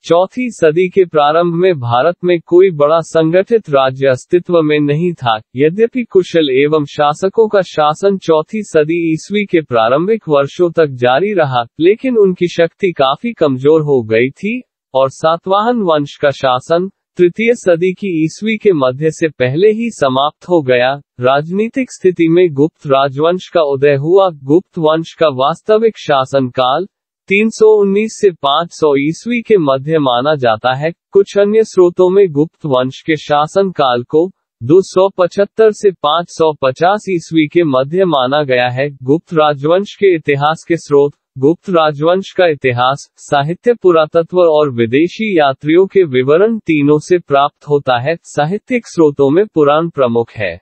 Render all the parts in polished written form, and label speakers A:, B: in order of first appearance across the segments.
A: चौथी सदी के प्रारंभ में भारत में कोई बड़ा संगठित राज्य अस्तित्व में नहीं था। यद्यपि कुशल एवं शासकों का शासन चौथी सदी ईस्वी के प्रारंभिक वर्षों तक जारी रहा, लेकिन उनकी शक्ति काफी कमजोर हो गई थी और सातवाहन वंश का शासन तृतीय सदी की ईस्वी के मध्य से पहले ही समाप्त हो गया। राजनीतिक स्थिति में गुप्त राजवंश का उदय हुआ। गुप्त वंश का वास्तविक शासनकाल 319 से 500 ईस्वी के मध्य माना जाता है। कुछ अन्य स्रोतों में गुप्त वंश के शासनकाल को 275 से 550 ईस्वी के मध्य माना गया है। गुप्त राजवंश के इतिहास के स्रोत। गुप्त राजवंश का इतिहास, साहित्य, पुरातत्व और विदेशी यात्रियों के विवरण तीनों से प्राप्त होता है। साहित्यिक स्रोतों में पुराण प्रमुख है,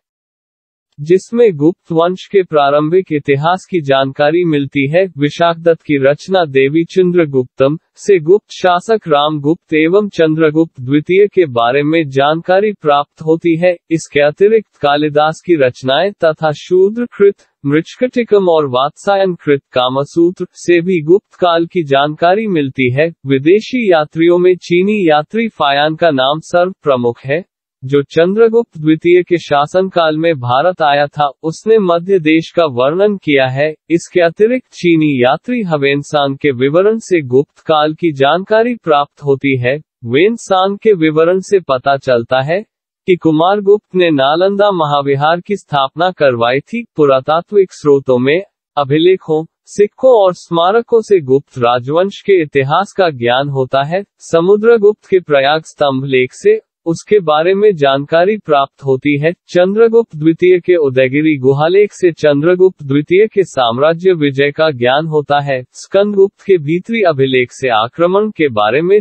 A: जिसमें गुप्त वंश के प्रारंभिक इतिहास की जानकारी मिलती है। विशाखदत्त की रचना देवी चंद्रगुप्तम से गुप्त शासक रामगुप्त एवं चंद्रगुप्त द्वितीय के बारे में जानकारी प्राप्त होती है। इसके अतिरिक्त कालिदास की रचनाएं तथा शूद्रकृत, मृच्छकटिकम और वात्सायन कृत कामसूत्र से भी गुप्त काल की जानकारी मिलती है। विदेशी यात्रियों में चीनी यात्री फायान का नाम सर्व प्रमुख है, जो चंद्रगुप्त द्वितीय के शासनकाल में भारत आया था। उसने मध्य देश का वर्णन किया है। इसके अतिरिक्त चीनी यात्री ह्वेनसांग के विवरण से गुप्त काल की जानकारी प्राप्त होती है। ह्वेनसांग के विवरण से पता चलता है कि कुमारगुप्त ने नालंदा महाविहार की स्थापना करवाई थी। पुरातात्विक स्रोतों में अभिलेखों, सिक्कों और स्मारकों से गुप्त राजवंश के इतिहास का ज्ञान होता है। समुद्रगुप्त के प्रयाग स्तंभ लेख से उसके बारे में जानकारी प्राप्त होती है। चंद्रगुप्त द्वितीय के उदयगिरी गुहालेख से चंद्रगुप्त द्वितीय के साम्राज्य विजय का ज्ञान होता है। स्कंदगुप्त के भीतरी अभिलेख से आक्रमण के बारे में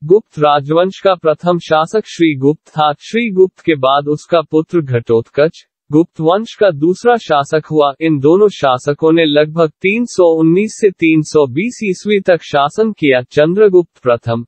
A: गुप्त राजवंश का प्रथम शासक श्रीगुप्त था। श्रीगुप्त के बाद उसका पुत्र घटोत्कच गुप्त वंश का दूसरा शासक हुआ। इन दोनों शासकों ने लगभग 319 से 320 ईस्वी तक शासन किया। चंद्रगुप्त प्रथम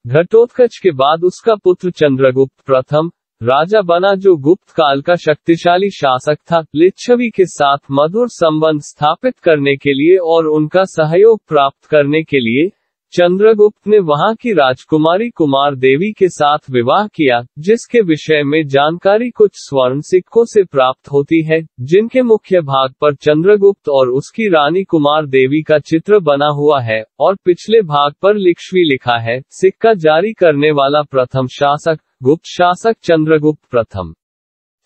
A: घटोत्कच के बाद उसका पुत्र चंद्रगुप्त प्रथम राजा बना, जो गुप्त काल का शक्तिशाली शासक था। लिच्छवी के साथ मधुर संबंध स्थापित करने के लिए और उनका सहयोग प्राप्त करने के लिए चंद्रगुप्त ने वहां की राजकुमारी कुमार देवी के साथ विवाह किया, जिसके विषय में जानकारी कुछ स्वर्ण सिक्कों से प्राप्त होती है, जिनके मुख्य भाग पर चंद्रगुप्त और उसकी रानी कुमार देवी का चित्र बना हुआ है और पिछले भाग पर लिच्छवी लिखा है। सिक्का जारी करने वाला प्रथम शासक गुप्त शासक चंद्रगुप्त प्रथम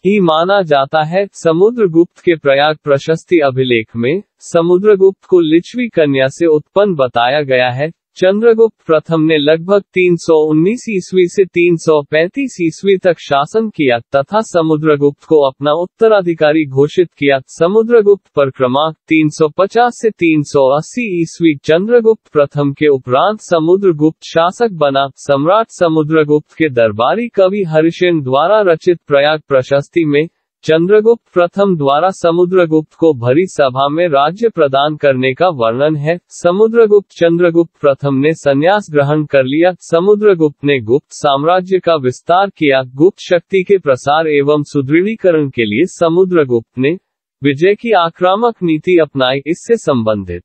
A: ही माना जाता है। समुद्रगुप्त के प्रयाग प्रशस्ति अभिलेख में समुद्रगुप्त को लिच्छवी कन्या से उत्पन्न बताया गया है। चंद्रगुप्त प्रथम ने लगभग 319 ईस्वी से 335 ईस्वी तक शासन किया तथा समुद्रगुप्त को अपना उत्तराधिकारी घोषित किया। समुद्रगुप्त पर क्रमांक 350 से 380 ईस्वी चंद्रगुप्त प्रथम के उपरांत समुद्रगुप्त शासक बना। सम्राट समुद्रगुप्त के दरबारी कवि हरिसेन द्वारा रचित प्रयाग प्रशस्ति में चंद्रगुप्त प्रथम द्वारा समुद्रगुप्त को भरी सभा में राज्य प्रदान करने का वर्णन है। समुद्रगुप्त चंद्रगुप्त प्रथम ने संन्यास ग्रहण कर लिया। समुद्रगुप्त ने गुप्त साम्राज्य का विस्तार किया। गुप्त शक्ति के प्रसार एवं सुदृढ़ीकरण के लिए समुद्रगुप्त ने विजय की आक्रामक नीति अपनाई। इससे संबंधित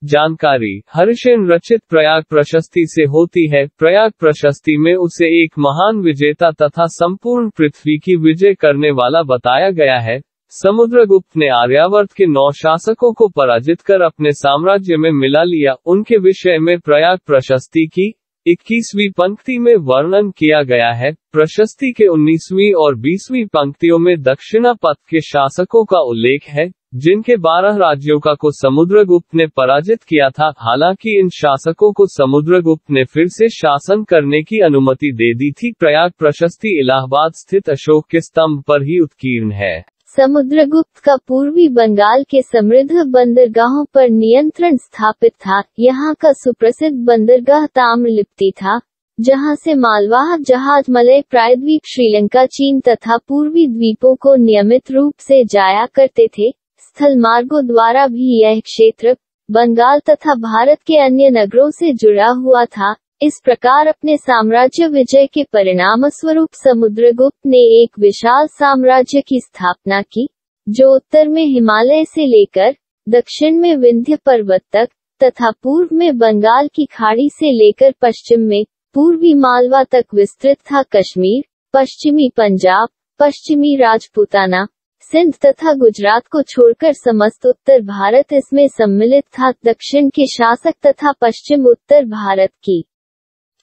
A: जानकारी हरिसेन रचित प्रयाग प्रशस्ति से होती है। प्रयाग प्रशस्ति में उसे एक महान विजेता तथा संपूर्ण पृथ्वी की विजय करने वाला बताया गया है। समुद्रगुप्त ने आर्यावर्त के 9 शासकों को पराजित कर अपने साम्राज्य में मिला लिया। उनके विषय में प्रयाग प्रशस्ति की 21वीं पंक्ति में वर्णन किया गया है। प्रशस्ति के 19वीं और 20वीं पंक्तियों में दक्षिणापथ के शासकों का उल्लेख है, जिनके 12 राज्यों को समुद्रगुप्त ने पराजित किया था। हालांकि इन शासकों को समुद्रगुप्त ने फिर से शासन करने की अनुमति दे दी थी। प्रयाग प्रशस्ति इलाहाबाद स्थित अशोक के स्तंभ पर ही उत्कीर्ण है।
B: समुद्रगुप्त का पूर्वी बंगाल के समृद्ध बंदरगाहों पर नियंत्रण स्थापित था। यहाँ का सुप्रसिद्ध बंदरगाह ताम्रलिप्ति था, जहाँ से मालवाहक जहाज मलय प्रायद्वीप, श्रीलंका, चीन तथा पूर्वी द्वीपों को नियमित रूप से जाया करते थे। स्थल मार्गों द्वारा भी यह क्षेत्र बंगाल तथा भारत के अन्य नगरों से जुड़ा हुआ था। इस प्रकार अपने साम्राज्य विजय के परिणामस्वरूप समुद्रगुप्त ने एक विशाल साम्राज्य की स्थापना की, जो उत्तर में हिमालय से लेकर दक्षिण में विंध्य पर्वत तक, तथा पूर्व में बंगाल की खाड़ी से लेकर पश्चिम में पूर्वी मालवा तक विस्तृत था। कश्मीर, पश्चिमी पंजाब, पश्चिमी राजपूताना, सिंध तथा गुजरात को छोड़कर समस्त उत्तर भारत इसमें सम्मिलित था। दक्षिण के शासक तथा पश्चिम उत्तर भारत की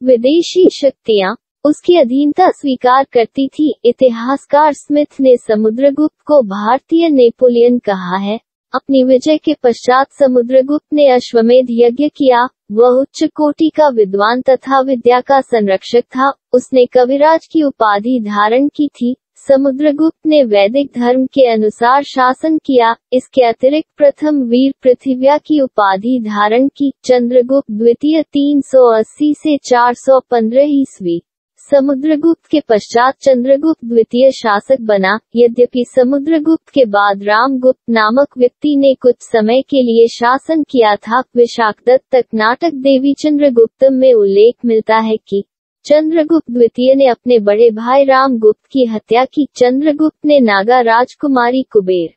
B: विदेशी शक्तियां उसकी अधीनता स्वीकार करती थी। इतिहासकार स्मिथ ने समुद्रगुप्त को भारतीय नेपोलियन कहा है। अपनी विजय के पश्चात समुद्रगुप्त ने अश्वमेध यज्ञ किया। वह उच्च कोटि का विद्वान तथा विद्या का संरक्षक था। उसने कविराज की उपाधि धारण की थी। समुद्रगुप्त ने वैदिक धर्म के अनुसार शासन किया। इसके अतिरिक्त प्रथम वीर पृथिव्या की उपाधि धारण की। चंद्रगुप्त द्वितीय 380 से 415 ईस्वी। समुद्रगुप्त के पश्चात चंद्रगुप्त द्वितीय शासक बना। यद्यपि समुद्रगुप्त के बाद रामगुप्त नामक व्यक्ति ने कुछ समय के लिए शासन किया था। विशाखदत्त तक नाटक देवी चंद्रगुप्तम में उल्लेख मिलता है कि चंद्रगुप्त द्वितीय ने अपने बड़े भाई रामगुप्त की हत्या की। चंद्रगुप्त ने नागा राजकुमारी कुबेर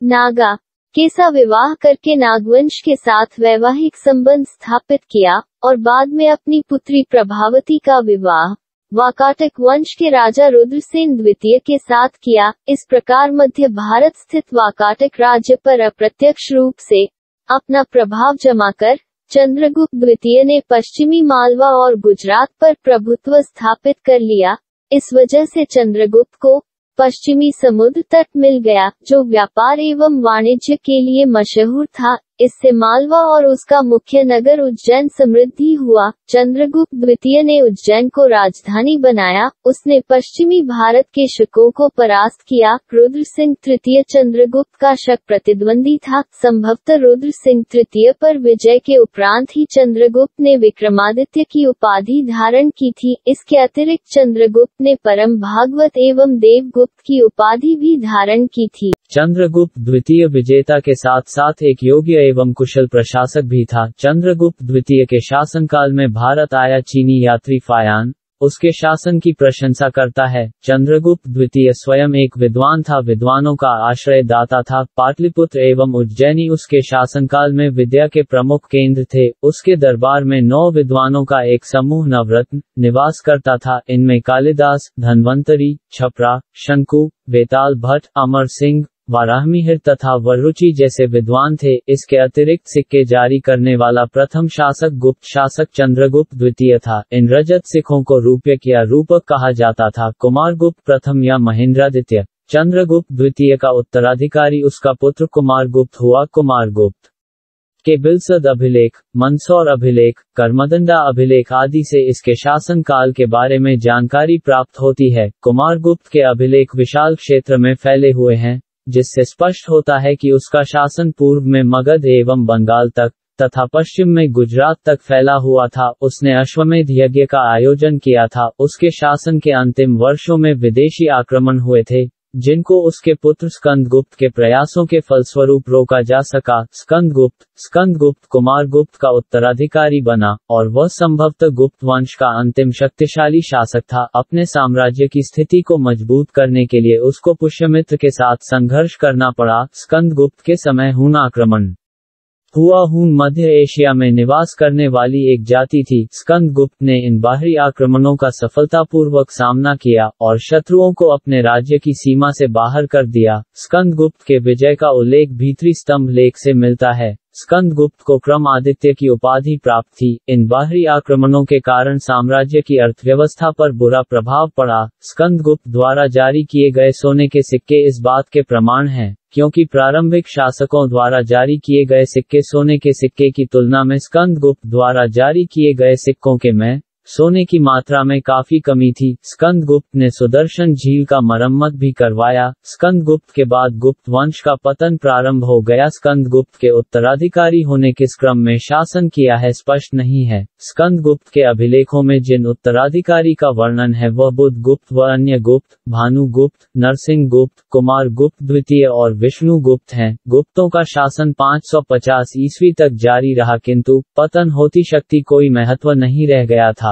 B: नागा के साथ विवाह करके नागवंश के साथ वैवाहिक संबंध स्थापित किया और बाद में अपनी पुत्री प्रभावती का विवाह वाकाटक वंश के राजा रुद्रसेन द्वितीय के साथ किया। इस प्रकार मध्य भारत स्थित वाकाटक राज्य पर अप्रत्यक्ष रूप से अपना प्रभाव जमाकर चंद्रगुप्त द्वितीय ने पश्चिमी मालवा और गुजरात पर प्रभुत्व स्थापित कर लिया। इस वजह से चंद्रगुप्त को पश्चिमी समुद्र तट मिल गया, जो व्यापार एवं वाणिज्य के लिए मशहूर था। इससे मालवा और उसका मुख्य नगर उज्जैन समृद्धि हुआ। चंद्रगुप्त द्वितीय ने उज्जैन को राजधानी बनाया। उसने पश्चिमी भारत के शकों को परास्त किया। रुद्र सिंह तृतीय चंद्रगुप्त का शक प्रतिद्वंदी था। संभवतः रुद्र सिंह तृतीय पर विजय के उपरांत ही चंद्रगुप्त ने विक्रमादित्य की उपाधि धारण की थी। इसके अतिरिक्त चंद्रगुप्त ने परम भागवत एवं देवगुप्त की उपाधि भी धारण की थी।
C: चंद्रगुप्त द्वितीय विजेता के साथ साथ एक योग्य एवं कुशल प्रशासक भी था। चंद्रगुप्त द्वितीय के शासनकाल में भारत आया चीनी यात्री फायान उसके शासन की प्रशंसा करता है। चंद्रगुप्त द्वितीय स्वयं एक विद्वान था, विद्वानों का आश्रयदाता था। पाटलिपुत्र एवं उज्जैनी उसके शासनकाल में विद्या के प्रमुख केंद्र थे। उसके दरबार में 9 विद्वानों का एक समूह नवरत्न निवास करता था। इनमें कालिदास, धन्वंतरी, छपरा, शंकु, वेताल भट्ट, अमर सिंह, वाराहमिहिर तथा वरुचि जैसे विद्वान थे। इसके अतिरिक्त सिक्के जारी करने वाला प्रथम शासक गुप्त शासक चंद्रगुप्त द्वितीय था। इन रजत सिक्कों को रूप्यक या रूपक कहा जाता था। कुमारगुप्त प्रथम या महेंद्रादित्य चंद्रगुप्त द्वितीय का उत्तराधिकारी उसका पुत्र कुमारगुप्त हुआ। कुमारगुप्त के बिलसद अभिलेख, मंदसौर अभिलेख, कर्मदंडा अभिलेख आदि से इसके शासन काल के बारे में जानकारी प्राप्त होती है। कुमारगुप्त के अभिलेख विशाल क्षेत्र में फैले हुए हैं, जिससे स्पष्ट होता है कि उसका शासन पूर्व में मगध एवं बंगाल तक तथा पश्चिम में गुजरात तक फैला हुआ था। उसने अश्वमेध यज्ञ का आयोजन किया था। उसके शासन के अंतिम वर्षों में विदेशी आक्रमण हुए थे, जिनको उसके पुत्र स्कंदगुप्त के प्रयासों के फलस्वरूप रोका जा सका। स्कंदगुप्त कुमारगुप्त का उत्तराधिकारी बना और वह संभवतः गुप्त वंश का अंतिम शक्तिशाली शासक था। अपने साम्राज्य की स्थिति को मजबूत करने के लिए उसको पुष्यमित्र के साथ संघर्ष करना पड़ा। स्कंदगुप्त के समय हून आक्रमण हुआ। हून मध्य एशिया में निवास करने वाली एक जाति थी। स्कंदगुप्त ने इन बाहरी आक्रमणों का सफलतापूर्वक सामना किया और शत्रुओं को अपने राज्य की सीमा से बाहर कर दिया। स्कंदगुप्त के विजय का उल्लेख भीतरी स्तंभ लेख से मिलता है। स्कंदगुप्त को क्रमादित्य की उपाधि प्राप्त थी। इन बाहरी आक्रमणों के कारण साम्राज्य की अर्थव्यवस्था पर बुरा प्रभाव पड़ा। स्कंदगुप्त द्वारा जारी किए गए सोने के सिक्के इस बात के प्रमाण हैं, क्योंकि प्रारंभिक शासकों द्वारा जारी किए गए सिक्के सोने के सिक्के की तुलना में स्कंदगुप्त द्वारा जारी किए गए सिक्कों के में सोने की मात्रा में काफी कमी थी। स्कंदगुप्त ने सुदर्शन झील का मरम्मत भी करवाया। स्कंदगुप्त के बाद गुप्त वंश का पतन प्रारंभ हो गया। स्कंदगुप्त के उत्तराधिकारी होने किस क्रम में शासन किया है स्पष्ट नहीं है। स्कंदगुप्त के अभिलेखों में जिन उत्तराधिकारी का वर्णन है वह बुधगुप्त व अन्य गुप्त, भानुगुप्त, नरसिंहगुप्त, कुमारगुप्त द्वितीय और विष्णुगुप्त हैं। गुप्तों का शासन 550 ईस्वी तक जारी रहा, किंतु पतन होती शक्ति कोई महत्व नहीं रह गया था।